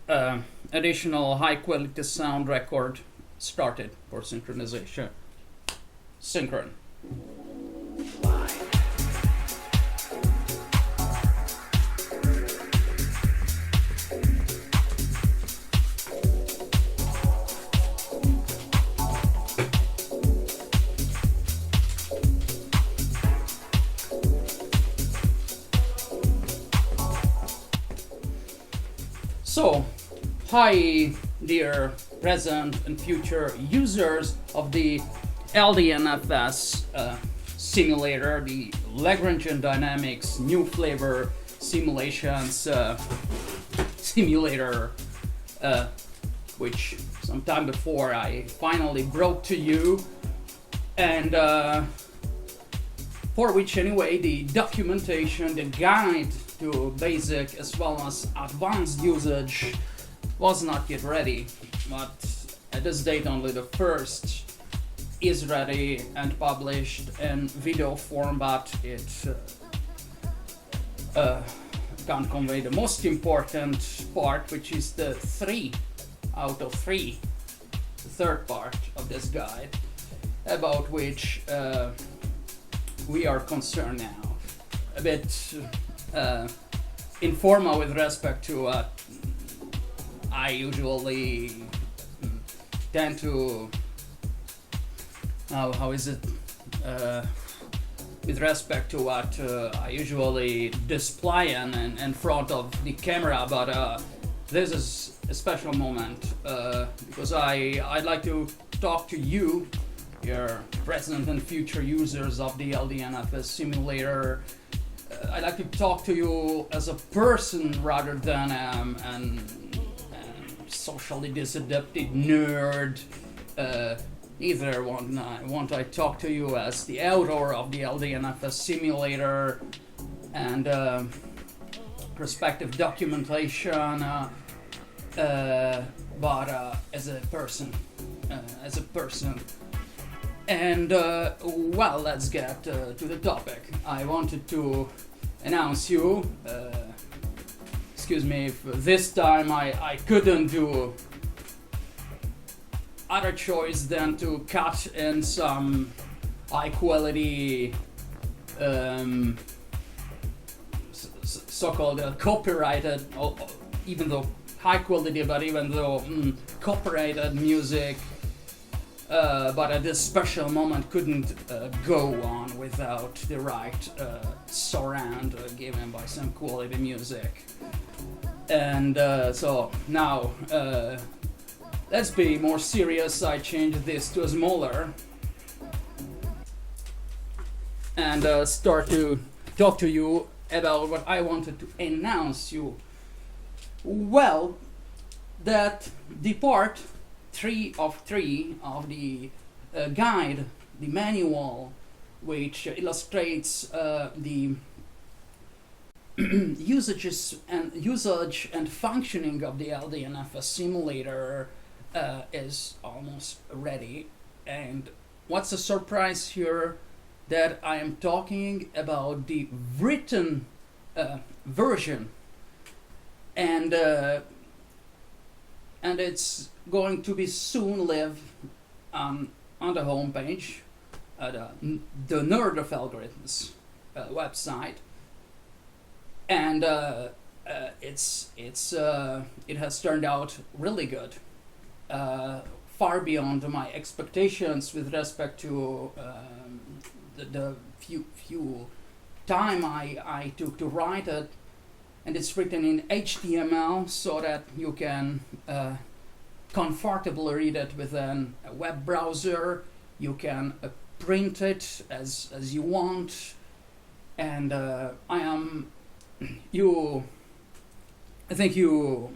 additional high quality sound record started for synchronization. Synchron. So, hi dear present and future users of the LDNFS simulator, the Lagrangian Dynamics new Flavour simulations simulator, which some time before I finally brought to you, and for which anyway the documentation, the guide to basic as well as advanced usage was not yet ready, but at this date only the first is ready and published in video form, but it can't convey the most important part, which is the 3 out of 3, the third part of this guide, about which we are concerned now. A bit informal with respect to what I usually tend to, how is it, with respect to what I usually display in front of the camera, but this is a special moment because I'd like to talk to you, your present and future users of the LDNFS simulator. I'd like to talk to you as a person rather than an socially disadapted nerd. Neither want I talk to you as the author of the LDNFS simulator and respective documentation, but as a person, And well, let's get to the topic. I wanted to announce you, excuse me if this time I couldn't do other choice than to cut in some high quality so-called copyrighted, even though high quality, but even though copyrighted music, but at this special moment couldn't go on without the right surround given by some quality music. And so now let's be more serious. I changed this to a smaller and start to talk to you about what I wanted to announce you. Well, that the part 3 of 3 of the guide, the manual, which illustrates the usage and functioning of the LDNFS simulator is almost ready. And what's the surprise here? That I am talking about the written version, and it's going to be soon live on the homepage, the Nerd of Algorithms website, and it has turned out really good, far beyond my expectations with respect to the few time I took to write it. And it's written in HTML so that you can comfortably read it within a web browser. You can print it as you want, and I think you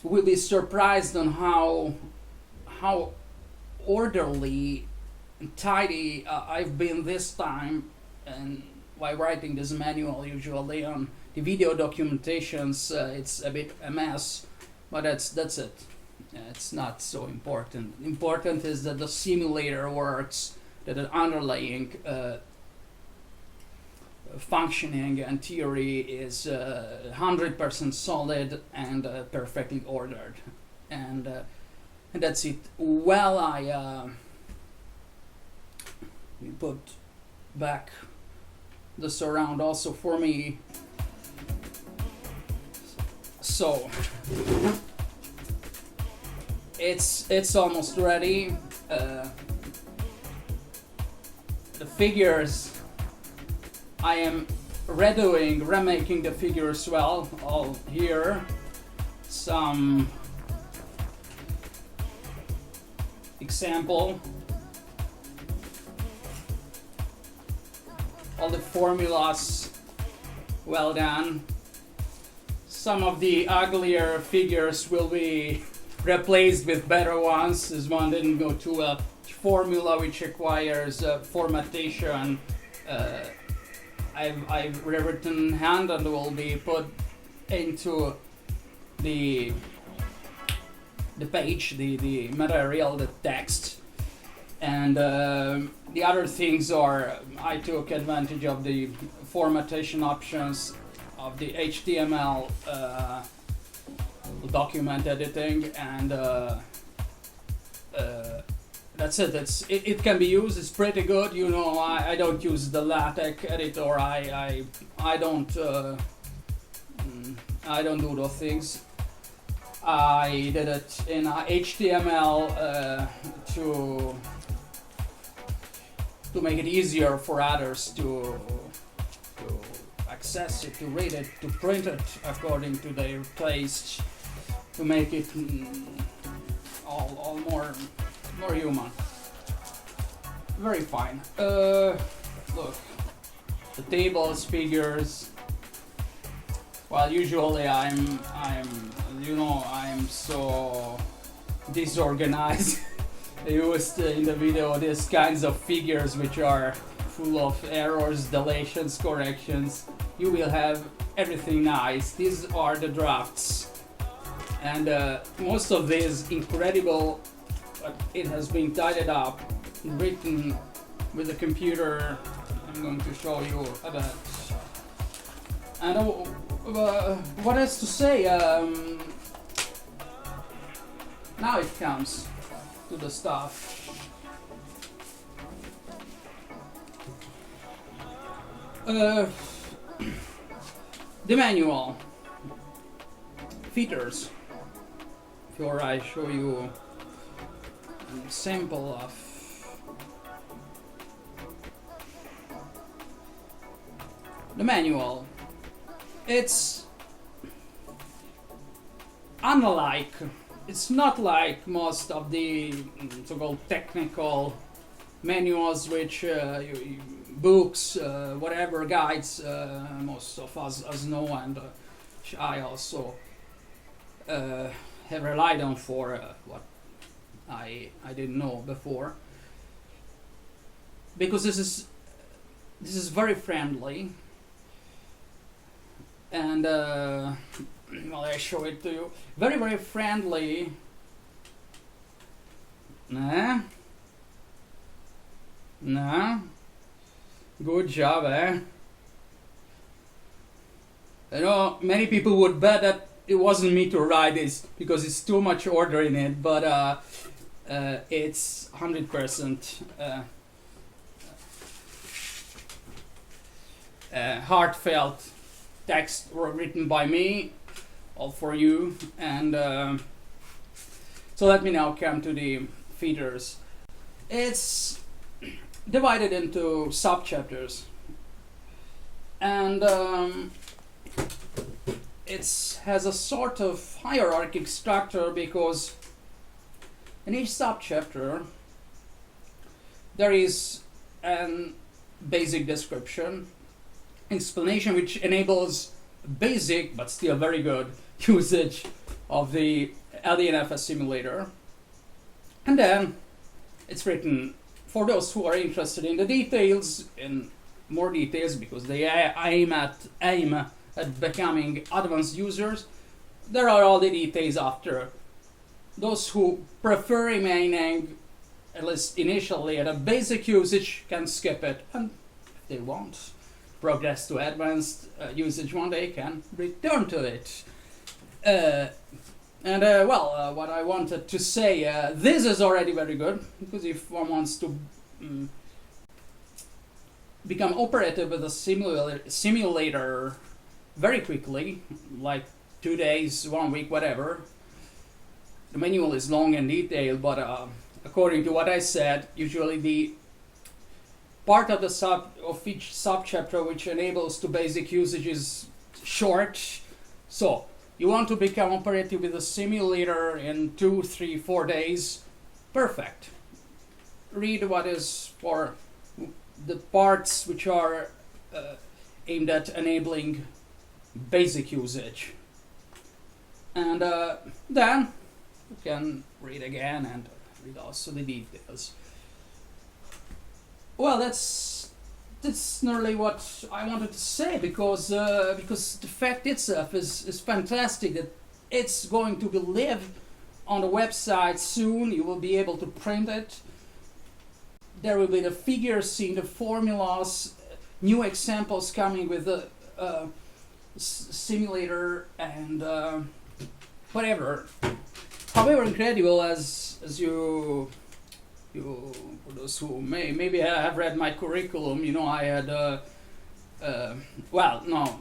will be surprised on how orderly and tidy I've been this time, and while writing this manual. Usually on the video documentations it's a bit a mess, but that's it. It's not so important. Important is that the simulator works, that the underlying functioning and theory is 100% solid and perfectly ordered, and that's it. Well, I put back the surround also for me. So it's almost ready. The figures, I am remaking the figures well. All here, some example. All the formulas well done. Some of the uglier figures will be replaced with better ones. This one didn't go to a formula which requires formattation. I've rewritten hand and will be put into the page, the material, the text. And the other things are, I took advantage of the formattation options of the HTML document editing, and that's it. It can be used. It's pretty good. You know, I don't use the LaTeX editor. I don't do those things. I did it in HTML to make it easier for others to access it, to read it, to print it according to their taste, to make it all more human. Very fine. Look, the tables, figures. Well, usually I'm so disorganized. I used in the video these kinds of figures which are full of errors, deletions, corrections. You will have everything nice. These are the drafts, and most of these incredible. It has been tidied up, written with the computer. I'm going to show you a bit. And what else to say? Now it comes to the stuff. The manual features. Before I show you a sample of the manual, it's unlike. It's not like most of the so-called technical manuals, which books, whatever guides, most of us know, and which I also have relied on for what I didn't know before. Because this is very friendly, and well, I show it to you. Very, very friendly. Nah. Good job, eh? You know, many people would bet that it wasn't me to write this because it's too much order in it, but it's 100% heartfelt text written by me, all for you. And so let me now come to the features. It's divided into subchapters, and it has a sort of hierarchic structure, because in each subchapter there is an basic description, explanation, which enables basic but still very good usage of the LDNFS simulator. And then it's written for those who are interested in the details, in more details, because they aim at becoming advanced users. There are all the details after. Those who prefer remaining, at least initially, at a basic usage can skip it, and if they want, progress to advanced usage one day can return to it. What I wanted to say, this is already very good, because if one wants to become operative with a simulator very quickly, like 2 days, 1 week, whatever, the manual is long and detailed, but according to what I said, usually the part of each subchapter which enables to basic usage is short. So you want to become operative with a simulator in 2, 3, 4 days, perfect. Read what is for the parts which are aimed at enabling basic usage, and then you can read again and read also the details. Well, that's nearly what I wanted to say, because the fact itself is fantastic, that it's going to be live on the website soon. You will be able to print it. There will be the figures seen, the formulas, new examples coming with the simulator, and whatever. However incredible as you for those who maybe have read my curriculum, I had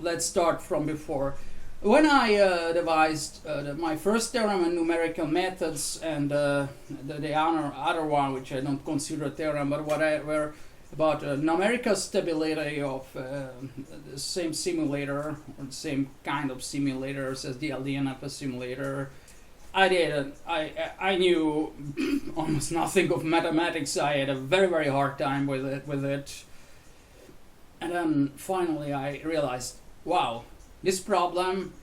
let's start from before. When I devised my first theorem and numerical methods, and the other one, which I don't consider a theorem, but were about numerical stability of the same simulator, or the same kind of simulators as the LDNFS simulator, I knew almost nothing of mathematics. I had a very, very hard time with it. And then finally I realized, wow, this problem,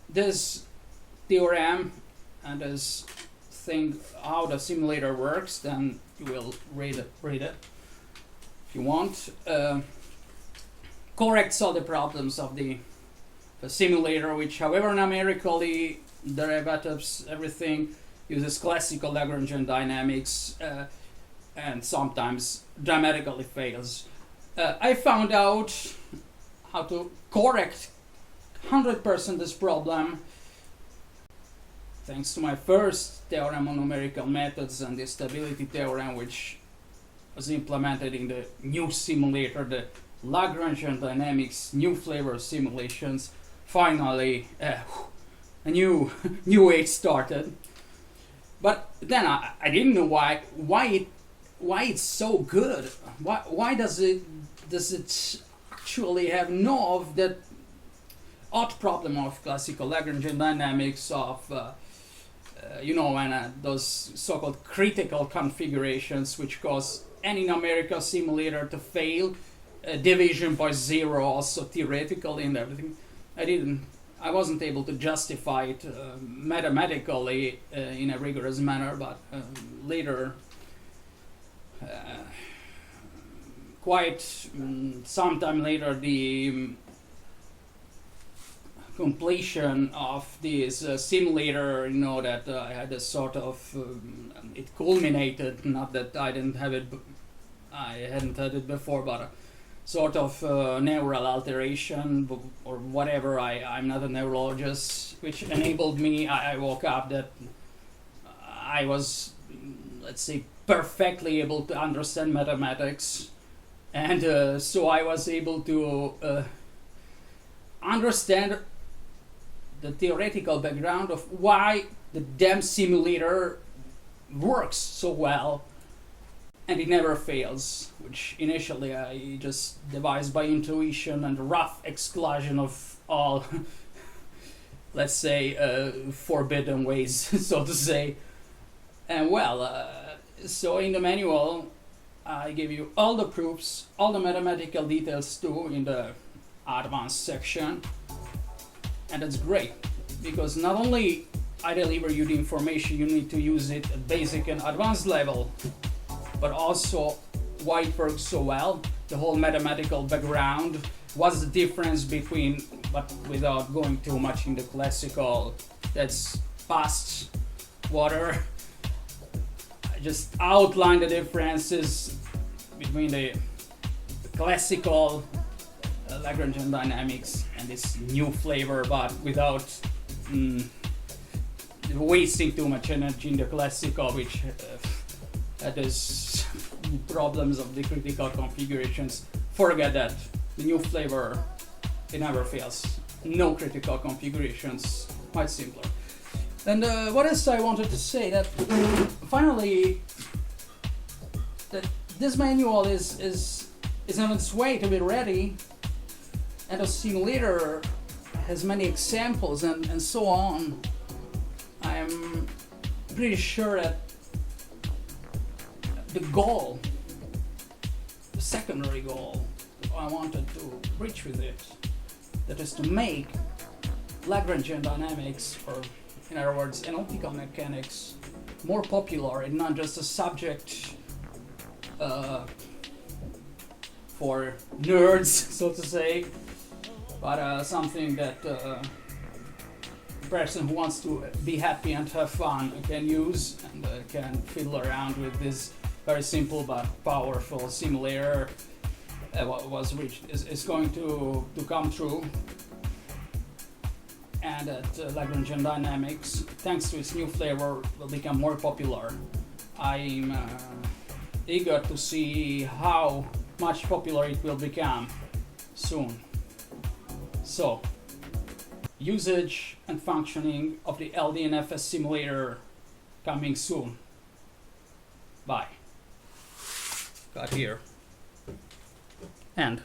this theorem, and this thing, how the simulator works, then you will read it if you want. Corrects all the problems of the simulator, which, however numerically, derivatives, everything, uses classical Lagrangian dynamics, and sometimes dramatically fails. I found out how to correct 100% this problem thanks to my first theorem on numerical methods and the stability theorem, which was implemented in the new simulator, the Lagrangian Dynamics new Flavour simulations. Finally, a new age started. But then I didn't know why it's so good. Why does it actually have no of that odd problem of classical Lagrangian dynamics of those so-called critical configurations which cause any numerical simulator to fail, division by zero also theoretically and everything. I wasn't able to justify it mathematically in a rigorous manner, but later, sometime later, the completion of this simulator, that I had a sort of, it culminated, not that I hadn't had it before, but a sort of neural alteration or whatever. I'm not a neurologist, which enabled me, I woke up that I was, let's say, perfectly able to understand mathematics, and so I was able to understand the theoretical background of why the damn simulator works so well and it never fails, which initially I just devised by intuition and rough exclusion of all, let's say, forbidden ways, so to say. And so in the manual I give you all the proofs, all the mathematical details too in the advanced section. And that's great, because not only I deliver you the information you need to use it at basic and advanced level, but also why it works so well, the whole mathematical background, what's the difference between, but without going too much in the classical, that's past water. I just outline the differences between the classical Lagrangian Dynamics and this new flavor, but without wasting too much energy in the classical, which has problems of the critical configurations. Forget that. The new flavor, it never fails. No critical configurations, quite simpler. And what else I wanted to say, that finally that this manual is on its way to be ready, and the simulator has many examples and so on. I'm pretty sure that the goal, the secondary goal I wanted to reach with it, that is to make Lagrangian dynamics, or in other words, analytical mechanics, more popular and not just a subject for nerds, so to say, but something that the person who wants to be happy and have fun can use and can fiddle around with this very simple but powerful simulator. What was reached is going to come true, and that Lagrangian Dynamics, thanks to its new flavor, will become more popular. I'm eager to see how much popular it will become soon. So, usage and functioning of the LDNFS simulator coming soon. Bye. Got here. End.